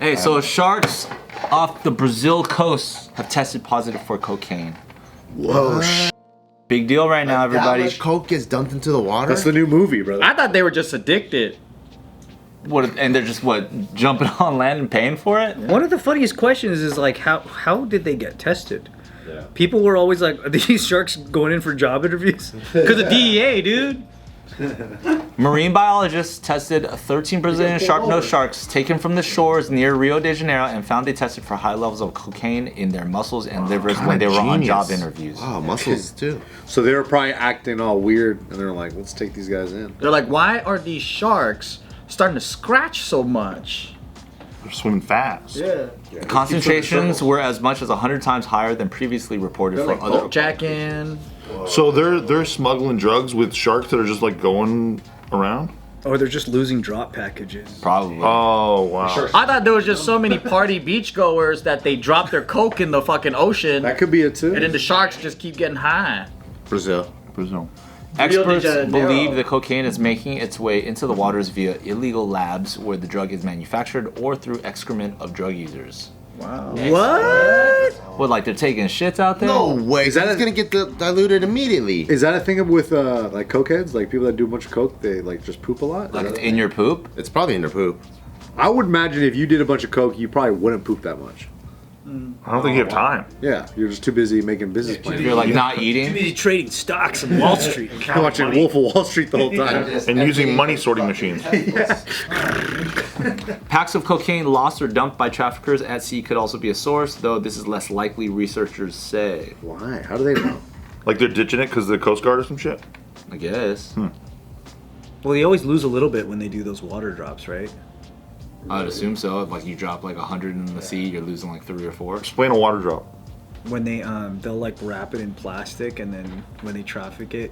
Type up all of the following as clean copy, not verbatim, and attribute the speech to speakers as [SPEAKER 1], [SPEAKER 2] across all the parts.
[SPEAKER 1] Hey, so sharks off the Brazil coast have tested positive for cocaine.
[SPEAKER 2] Whoa.
[SPEAKER 1] Big deal right now, everybody.
[SPEAKER 2] That much coke gets dumped into the water?
[SPEAKER 3] That's the new movie, brother.
[SPEAKER 4] I thought they were just addicted.
[SPEAKER 1] What? And they're just jumping on land and paying for it?
[SPEAKER 5] One of the funniest questions is like, how did they get tested? Yeah. People were always like, are these sharks going in for job interviews? Because of DEA, dude.
[SPEAKER 1] Marine biologists tested 13 Brazilian shark-nosed sharks taken from the shores near Rio de Janeiro and found they tested for high levels of cocaine in their muscles and livers when they were on job interviews.
[SPEAKER 2] Wow, muscles too.
[SPEAKER 3] So they were probably acting all weird, and they're like, let's take these guys in.
[SPEAKER 4] They're like, why are these sharks starting to scratch so much?
[SPEAKER 6] They're swimming fast.
[SPEAKER 4] Yeah.
[SPEAKER 1] Concentrations were as much as 100 times higher than previously reported for
[SPEAKER 4] Like
[SPEAKER 1] other.
[SPEAKER 4] jacking.
[SPEAKER 6] So they're smuggling drugs with sharks that are just like going around?
[SPEAKER 5] Or they're just losing drop packages.
[SPEAKER 1] Probably.
[SPEAKER 6] Oh, wow.
[SPEAKER 4] I thought there was just so many party beachgoers that they drop their coke in the fucking ocean.
[SPEAKER 3] That could be it too.
[SPEAKER 4] And then the sharks just keep getting high.
[SPEAKER 2] Brazil.
[SPEAKER 1] Experts
[SPEAKER 4] Rio de Janeiro.
[SPEAKER 1] believe the cocaine is making its way into the waters via illegal labs where the drug is manufactured or through excrement of drug users.
[SPEAKER 4] Wow.
[SPEAKER 5] What?
[SPEAKER 1] What, like they're taking shits out there?
[SPEAKER 2] No way.
[SPEAKER 3] Is that
[SPEAKER 2] That's gonna get diluted immediately.
[SPEAKER 3] Is that a thing with like cokeheads? Like people that do a bunch of coke, they like just poop a lot?
[SPEAKER 1] Like in your poop?
[SPEAKER 2] It's probably in their poop.
[SPEAKER 3] I would imagine if you did a bunch of coke, you probably wouldn't poop that much.
[SPEAKER 6] I don't think you have time.
[SPEAKER 3] Yeah, you're just too busy making business plans.
[SPEAKER 1] You're like not
[SPEAKER 5] Too
[SPEAKER 1] eating?
[SPEAKER 5] busy trading stocks on Wall Street.
[SPEAKER 3] You're watching Wolf of Wall Street the whole time.
[SPEAKER 6] And using money sorting machines.
[SPEAKER 1] Packs of cocaine lost or dumped by traffickers at sea could also be a source, though this is less likely, researchers say.
[SPEAKER 3] Why? How do they know?
[SPEAKER 6] Like they're ditching it because of the Coast Guard or some shit?
[SPEAKER 1] I guess.
[SPEAKER 5] Well, they always lose a little bit when they do those water drops, right?
[SPEAKER 1] I'd assume so. If like you drop like 100 in the sea, you're losing like 3 or 4.
[SPEAKER 6] Explain a water drop.
[SPEAKER 5] When they they'll like wrap it in plastic, and then when they traffic it,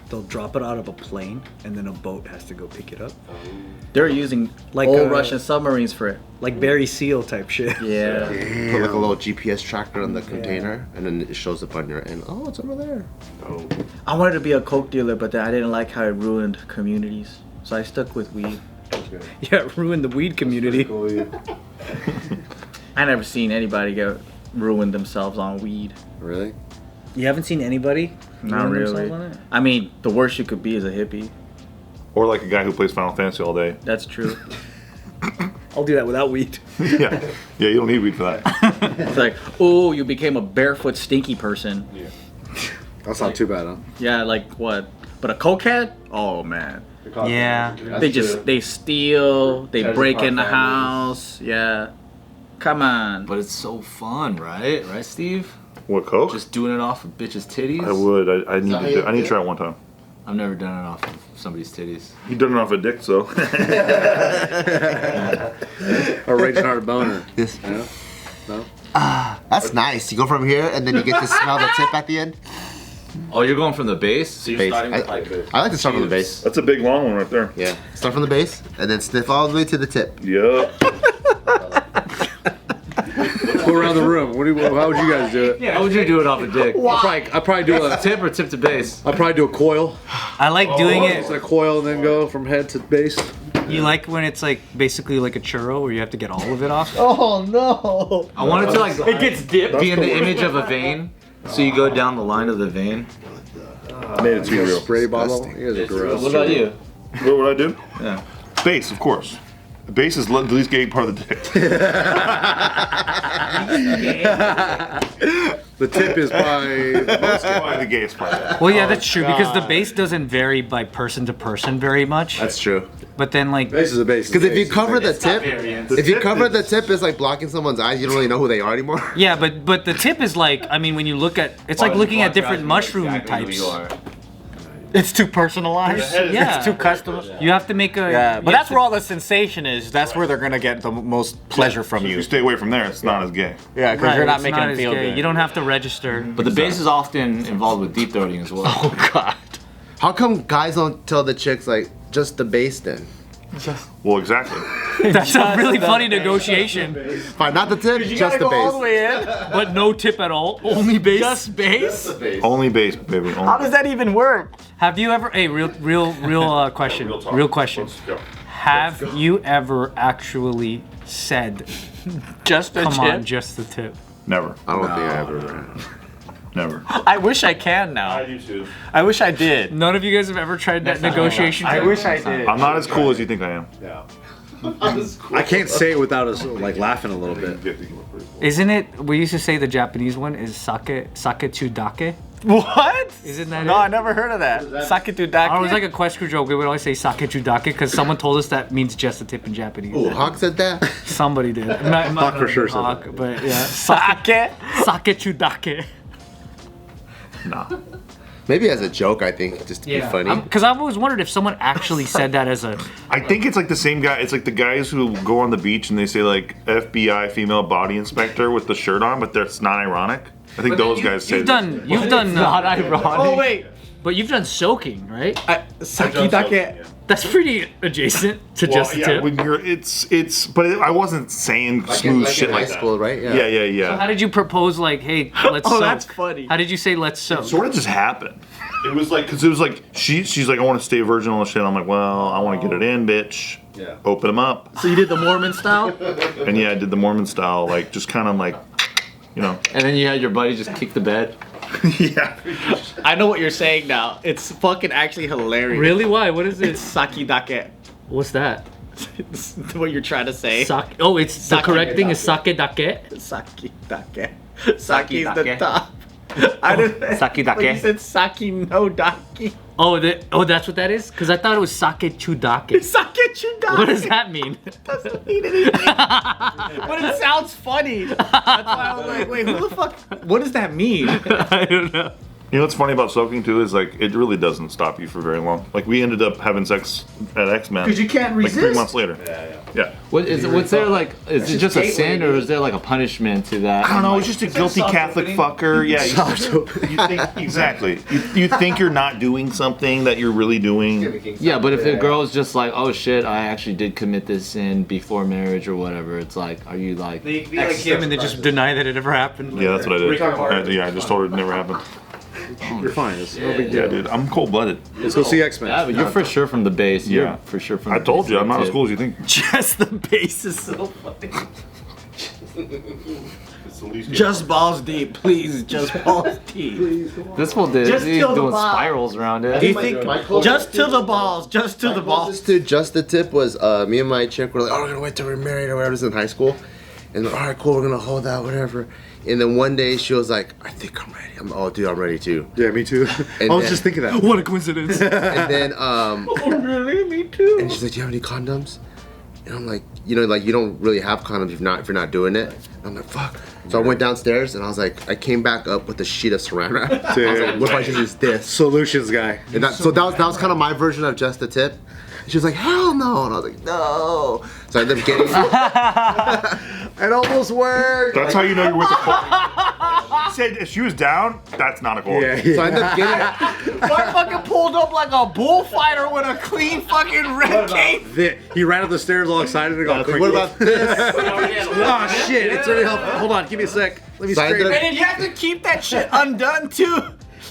[SPEAKER 5] they'll drop it out of a plane, and then a boat has to go pick it up.
[SPEAKER 4] They're using
[SPEAKER 5] Like,
[SPEAKER 4] old Russian submarines for it.
[SPEAKER 5] Like Barry Seal type shit.
[SPEAKER 4] Yeah.
[SPEAKER 2] Put like a little GPS tracker on the container, and then it shows up on your end. Oh, it's over there.
[SPEAKER 4] I wanted to be a coke dealer, but then I didn't like how it ruined communities. So I stuck with weed.
[SPEAKER 5] Yeah, it ruined the weed community.
[SPEAKER 4] I never seen anybody get ruin themselves on weed.
[SPEAKER 3] Really?
[SPEAKER 5] You haven't seen anybody?
[SPEAKER 4] Not
[SPEAKER 5] ruin themselves
[SPEAKER 4] really.
[SPEAKER 5] on it?
[SPEAKER 4] I mean, the worst you could be is a hippie.
[SPEAKER 6] Or like a guy who plays Final Fantasy all day.
[SPEAKER 4] That's true.
[SPEAKER 5] I'll do that without weed.
[SPEAKER 6] Yeah, you don't need weed for that.
[SPEAKER 4] It's like, oh, you became a barefoot stinky person.
[SPEAKER 6] Yeah.
[SPEAKER 3] That's not too bad, huh?
[SPEAKER 4] Yeah, like what? But a cokehead? Oh man.
[SPEAKER 5] Yeah.
[SPEAKER 4] They steal, they break in the house. Yeah. Come on.
[SPEAKER 1] But it's so fun, right? Right, Steve?
[SPEAKER 6] What, coke?
[SPEAKER 1] Just doing it off of bitches' titties?
[SPEAKER 6] I would. I need to. I need to try it one time.
[SPEAKER 1] I've never done it off of somebody's titties.
[SPEAKER 6] You done it off a dick, so.
[SPEAKER 3] Or raging hard boner.
[SPEAKER 2] Yes.
[SPEAKER 3] Yeah? No?
[SPEAKER 2] That's nice. You go from here, and then you get to smell the tip at the end.
[SPEAKER 1] Oh, you're going from the base? So you're
[SPEAKER 2] Base.
[SPEAKER 1] starting with like...
[SPEAKER 2] I like to start from the base.
[SPEAKER 6] That's a big long one right there.
[SPEAKER 2] Yeah. Start from the base, and then sniff all the way to the tip.
[SPEAKER 6] Yep.
[SPEAKER 3] Let's go around the room. How would you guys do it?
[SPEAKER 1] How would you do it off a dick?
[SPEAKER 3] I'd probably do a
[SPEAKER 1] Tip or tip to base?
[SPEAKER 3] I'd probably do a coil.
[SPEAKER 5] I like doing
[SPEAKER 3] It's a coil and then go from head to base.
[SPEAKER 5] You like when it's like basically like a churro where you have to get all of it off?
[SPEAKER 2] Oh no!
[SPEAKER 1] I wanted to like...
[SPEAKER 4] It gets dipped.
[SPEAKER 1] be in the image of a vein. So you go down the line of the vein.
[SPEAKER 6] Made it too real.
[SPEAKER 3] Spray bottle. You guys are gross.
[SPEAKER 1] What about you?
[SPEAKER 6] What would I do?
[SPEAKER 1] Yeah.
[SPEAKER 6] Base, of course. The base is the least gay part of the dick.
[SPEAKER 3] The tip is probably the most
[SPEAKER 6] Probably the gayest part.
[SPEAKER 5] Well, yeah, that's true because the base doesn't vary by person to person very much.
[SPEAKER 2] That's true.
[SPEAKER 5] But then like
[SPEAKER 3] base is a base.
[SPEAKER 2] Because if you cover the tip, if you
[SPEAKER 6] tip
[SPEAKER 2] cover the
[SPEAKER 6] is-
[SPEAKER 2] tip, it's like blocking someone's eyes. You don't really know who they are anymore.
[SPEAKER 5] yeah, but the tip is like I mean when you look at it's like looking at different mushroom types.
[SPEAKER 7] It's too personalized.
[SPEAKER 5] Yeah.
[SPEAKER 7] It's too customized.
[SPEAKER 5] You have to make a
[SPEAKER 7] Yeah,
[SPEAKER 5] you
[SPEAKER 7] but
[SPEAKER 5] have
[SPEAKER 7] that's
[SPEAKER 5] to-
[SPEAKER 7] where all the sensation is. That's where they're gonna get the most pleasure from
[SPEAKER 6] If
[SPEAKER 7] you.
[SPEAKER 6] you stay away from there, it's not as gay.
[SPEAKER 7] Yeah, because
[SPEAKER 5] Right,
[SPEAKER 7] you're not
[SPEAKER 5] it's
[SPEAKER 7] making them
[SPEAKER 5] as
[SPEAKER 7] feel
[SPEAKER 5] gay.
[SPEAKER 7] good.
[SPEAKER 5] You don't have to register.
[SPEAKER 1] But the base is often involved with deep throating as well.
[SPEAKER 7] Oh God.
[SPEAKER 2] How come guys don't tell the chicks like just the base then?
[SPEAKER 6] Well, exactly.
[SPEAKER 5] That's a really funny negotiation.
[SPEAKER 2] Fine, not the tip, just the base.
[SPEAKER 7] way in.
[SPEAKER 5] But no tip at all. Only base.
[SPEAKER 7] Just base.
[SPEAKER 6] Only base, baby. Only.
[SPEAKER 7] How does that even work?
[SPEAKER 5] Have you ever? Hey, real question.
[SPEAKER 6] Real talk.
[SPEAKER 5] Real question.
[SPEAKER 6] Let's go.
[SPEAKER 5] Have you ever actually
[SPEAKER 8] said,
[SPEAKER 7] Just a
[SPEAKER 8] come
[SPEAKER 7] tip.
[SPEAKER 8] on, just the tip?
[SPEAKER 6] Never.
[SPEAKER 2] I don't think I ever.
[SPEAKER 6] Never.
[SPEAKER 7] I wish I can now.
[SPEAKER 6] do too.
[SPEAKER 7] I wish I did.
[SPEAKER 8] None of you guys have ever tried that negotiation?
[SPEAKER 7] I wish I did.
[SPEAKER 6] I'm not as cool as you think I am.
[SPEAKER 3] I can't say it without us like laughing a little bit.
[SPEAKER 8] Isn't it? We used to say the Japanese one is sake chudake.
[SPEAKER 7] What?
[SPEAKER 8] Isn't that
[SPEAKER 7] No,
[SPEAKER 8] it?
[SPEAKER 7] I never heard of that. Saketudake.
[SPEAKER 8] Oh, it was like a Questco joke. We would always say sake chudake because someone told us that means just a tip in Japanese.
[SPEAKER 2] Ooh, Hawk said that.
[SPEAKER 8] Somebody did.
[SPEAKER 3] Hawk for sure said
[SPEAKER 8] Hawk,
[SPEAKER 3] that.
[SPEAKER 8] but yeah.
[SPEAKER 7] Sake.
[SPEAKER 8] Sake chudake.
[SPEAKER 6] Nah.
[SPEAKER 2] Maybe as a joke, I think, just to be funny.
[SPEAKER 8] Because I've always wondered if someone actually said that as a.
[SPEAKER 6] I think it's like the same guy. It's like the guys who go on the beach and they say like FBI female body inspector with the shirt on, but that's not ironic. I think those guys say
[SPEAKER 8] You've done.
[SPEAKER 1] Not ironic.
[SPEAKER 7] Oh wait.
[SPEAKER 8] But you've done soaking, right?
[SPEAKER 7] Sakidake.
[SPEAKER 8] That's pretty adjacent to just a tip.
[SPEAKER 6] when you're, but I wasn't saying smooth shit
[SPEAKER 2] in
[SPEAKER 6] like
[SPEAKER 2] high school,
[SPEAKER 6] that.
[SPEAKER 2] right?
[SPEAKER 6] Yeah.
[SPEAKER 8] How did you propose, like, hey, let's
[SPEAKER 7] Oh,
[SPEAKER 8] soak?
[SPEAKER 7] that's funny.
[SPEAKER 8] How did you say let's soak?
[SPEAKER 6] Sort of just happened. It was like, cause it was like she's like, I want to stay virgin on the shit. I'm like, well, I want to get it in, bitch. Yeah. Open them up.
[SPEAKER 8] So you did the Mormon style?
[SPEAKER 6] And yeah, I did the Mormon style, like just kind of like, you know.
[SPEAKER 1] And then you had your buddy just kick the bed.
[SPEAKER 6] Yeah.
[SPEAKER 7] I know what you're saying now. It's fucking actually hilarious.
[SPEAKER 8] Really? Why? What is
[SPEAKER 7] It's
[SPEAKER 8] it?
[SPEAKER 7] sakidake.
[SPEAKER 8] What's that?
[SPEAKER 7] It's what you're trying to say.
[SPEAKER 8] Oh, it's the correct thing is sake dake.
[SPEAKER 7] Sakidake. Saki is the
[SPEAKER 1] Sakidake.
[SPEAKER 7] top. I didn't.
[SPEAKER 1] Sakidake.
[SPEAKER 7] But you said saki no daki.
[SPEAKER 8] Oh, that's what that is? Because I thought it was sake chudake.
[SPEAKER 7] Sake chudake.
[SPEAKER 8] What does that mean?
[SPEAKER 7] Doesn't mean anything. But it sounds funny. That's why I was like, wait, who the fuck? What does that mean?
[SPEAKER 8] I don't know.
[SPEAKER 6] You know what's funny about soaking too is like it really doesn't stop you for very long. Like we ended up having sex at X-Men.
[SPEAKER 7] Because you can't
[SPEAKER 6] like 3
[SPEAKER 7] resist.
[SPEAKER 6] months later. Yeah.
[SPEAKER 1] What's there like? Is it just a sin or is there like a punishment to that?
[SPEAKER 6] I don't know. It's just a guilty Catholic fucker. Yeah. You think exactly. You think you're not doing something that you're really doing.
[SPEAKER 1] Yeah, but if the girl's just like, oh shit, I actually did commit this sin before marriage or whatever, it's like, are you like?
[SPEAKER 8] They be like him and they just deny that it ever happened.
[SPEAKER 6] Yeah, that's what I did. I just told her it never happened.
[SPEAKER 3] You're fine. It's no big
[SPEAKER 6] Yeah,
[SPEAKER 3] deal.
[SPEAKER 6] dude. I'm cold-blooded.
[SPEAKER 3] Let's go see X-Men.
[SPEAKER 1] Yeah, but you're for sure from the base. You're
[SPEAKER 6] Yeah.
[SPEAKER 1] for sure from.
[SPEAKER 6] I
[SPEAKER 1] the
[SPEAKER 6] told
[SPEAKER 1] base
[SPEAKER 6] you, I'm not as
[SPEAKER 1] tip.
[SPEAKER 6] cool as you think.
[SPEAKER 8] Just the base is so funny.
[SPEAKER 7] Just balls deep, please. Just balls deep.
[SPEAKER 1] This fool did.
[SPEAKER 7] Just
[SPEAKER 1] He's
[SPEAKER 7] kill the
[SPEAKER 1] doing
[SPEAKER 7] bot.
[SPEAKER 1] spirals around it.
[SPEAKER 7] Do you think just to the balls? Just to the balls.
[SPEAKER 2] Closest to just the tip was me and my chick were like, oh, we're gonna wait till we're married or whatever. This is in high school, and all right, cool, we're gonna hold out, whatever. And then one day she was like, I think I'm ready. Oh, dude, I'm ready too.
[SPEAKER 3] Yeah, me too.
[SPEAKER 2] And
[SPEAKER 3] I was
[SPEAKER 2] then-
[SPEAKER 3] just thinking that.
[SPEAKER 8] What a coincidence.
[SPEAKER 2] And then
[SPEAKER 7] Really, me too.
[SPEAKER 2] and she's like, do you have any condoms? And I'm like, you know, like you don't really have condoms if you're not doing it. And I'm like, fuck. So I went downstairs and I was like, I came back up with a sheet of saran wrap. I was like, what if I just use this?
[SPEAKER 3] Solutions guy.
[SPEAKER 2] And that was kind of my version of just the tip. And she was like, hell no. And I was like, no. So I ended up getting
[SPEAKER 3] It almost worked.
[SPEAKER 6] That's how you know you're with a cold. Said if she was down, that's not a cold.
[SPEAKER 3] Yeah,
[SPEAKER 2] So I ended up getting
[SPEAKER 7] Bart fucking pulled up like a bullfighter with a clean fucking red cape.
[SPEAKER 3] He ran up the stairs all excited and go,
[SPEAKER 2] what about this?
[SPEAKER 3] oh shit, it's already helpful. Hold on, give me a sec. Let me
[SPEAKER 2] So I ended
[SPEAKER 3] straighten
[SPEAKER 2] up-
[SPEAKER 7] And then you have to keep that shit undone too.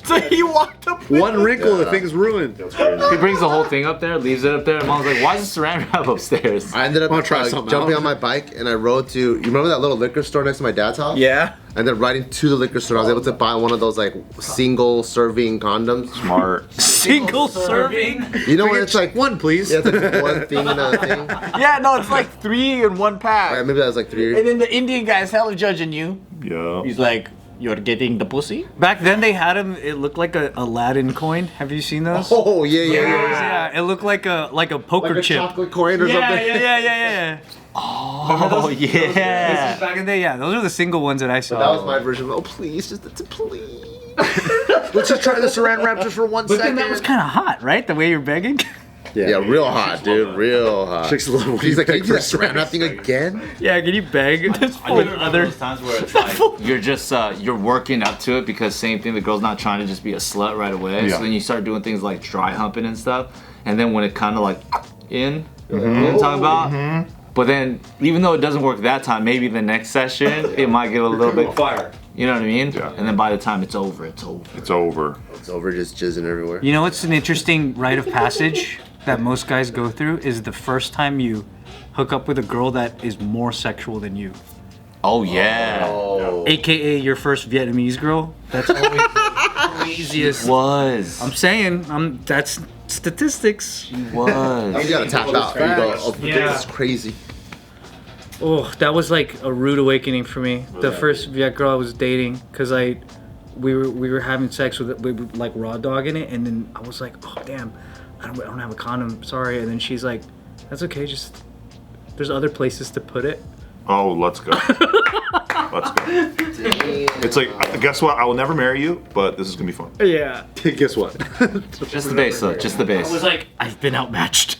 [SPEAKER 7] So he walked up with
[SPEAKER 3] one wrinkle, the thing's ruined.
[SPEAKER 1] He brings the whole thing up there, leaves it up there, and mom's like, why is the saran wrap upstairs?
[SPEAKER 2] I ended up
[SPEAKER 3] Wanna try something
[SPEAKER 2] jumping
[SPEAKER 3] out?
[SPEAKER 2] on my bike and I rode to, you remember that little liquor store next to my dad's house?
[SPEAKER 7] Yeah.
[SPEAKER 2] And then riding to the liquor store, I was able to buy one of those like single serving condoms.
[SPEAKER 6] Smart.
[SPEAKER 8] Single serving.
[SPEAKER 2] You know what it's like?
[SPEAKER 3] One, please.
[SPEAKER 2] Yeah, it's like one thing and a thing.
[SPEAKER 7] Yeah, no, it's like 3 in one pack.
[SPEAKER 2] Alright, maybe that was like 3.
[SPEAKER 7] And then the Indian guy's hella judging you.
[SPEAKER 6] Yeah.
[SPEAKER 7] He's like, you're getting the pussy?
[SPEAKER 8] Back then they had him. It looked like a Aladdin coin. Have you seen those?
[SPEAKER 2] Oh yeah, yeah, yeah.
[SPEAKER 8] Yeah, it looked like a poker
[SPEAKER 2] Like a
[SPEAKER 8] chip.
[SPEAKER 2] chocolate coin or
[SPEAKER 8] Yeah,
[SPEAKER 2] something.
[SPEAKER 8] yeah.
[SPEAKER 1] Oh yeah.
[SPEAKER 8] Back in the day, yeah, those are the single ones that I saw.
[SPEAKER 2] That was my version. Oh please, just please.
[SPEAKER 3] Let's just try the saran wrap just for 1
[SPEAKER 8] But
[SPEAKER 3] second.
[SPEAKER 8] then that was kind of hot, right? The way you're begging.
[SPEAKER 2] Yeah, real hot, dude. Real hot.
[SPEAKER 3] Chicks love when
[SPEAKER 2] She's
[SPEAKER 3] you
[SPEAKER 2] like, can you
[SPEAKER 3] beg
[SPEAKER 2] do that
[SPEAKER 3] for
[SPEAKER 2] saran wrap thing again?
[SPEAKER 8] Yeah, can you beg? That's
[SPEAKER 1] I remember those times where it's like you're just you're working up to it because same thing, the girl's not trying to just be a slut right away.
[SPEAKER 6] Yeah.
[SPEAKER 1] So then you start doing things like dry humping and stuff, and then when it kind of like you know what I'm talking about. But then even though it doesn't work that time, maybe the next session it might get a little bit fire. You know what I mean?
[SPEAKER 6] Yeah.
[SPEAKER 1] And then by the time it's over, it's over.
[SPEAKER 6] It's over.
[SPEAKER 2] It's over, just jizzing everywhere.
[SPEAKER 8] You know what's an interesting rite of passage that most guys go through is the first time you hook up with a girl that is more sexual than you.
[SPEAKER 1] Oh yeah.
[SPEAKER 8] AKA your first Vietnamese girl. That's always the craziest.
[SPEAKER 1] Was.
[SPEAKER 8] I'm saying, that's statistics.
[SPEAKER 1] Was.
[SPEAKER 2] You gotta tap out. You go, oh,
[SPEAKER 8] Yeah.
[SPEAKER 2] this is crazy.
[SPEAKER 8] Oh, that was like a rude awakening for me. The first Viet girl I was dating, cause we were having sex with like raw dogging it, and then I was like, oh damn, I don't have a condom, sorry. And then she's like, that's okay, just there's other places to put it.
[SPEAKER 6] Oh, let's go. Let's go. It's like, guess what? I will never marry you, but this is gonna be fun.
[SPEAKER 8] Yeah.
[SPEAKER 3] Guess what?
[SPEAKER 1] Just the base though. Just the base.
[SPEAKER 8] I was like, I've been outmatched.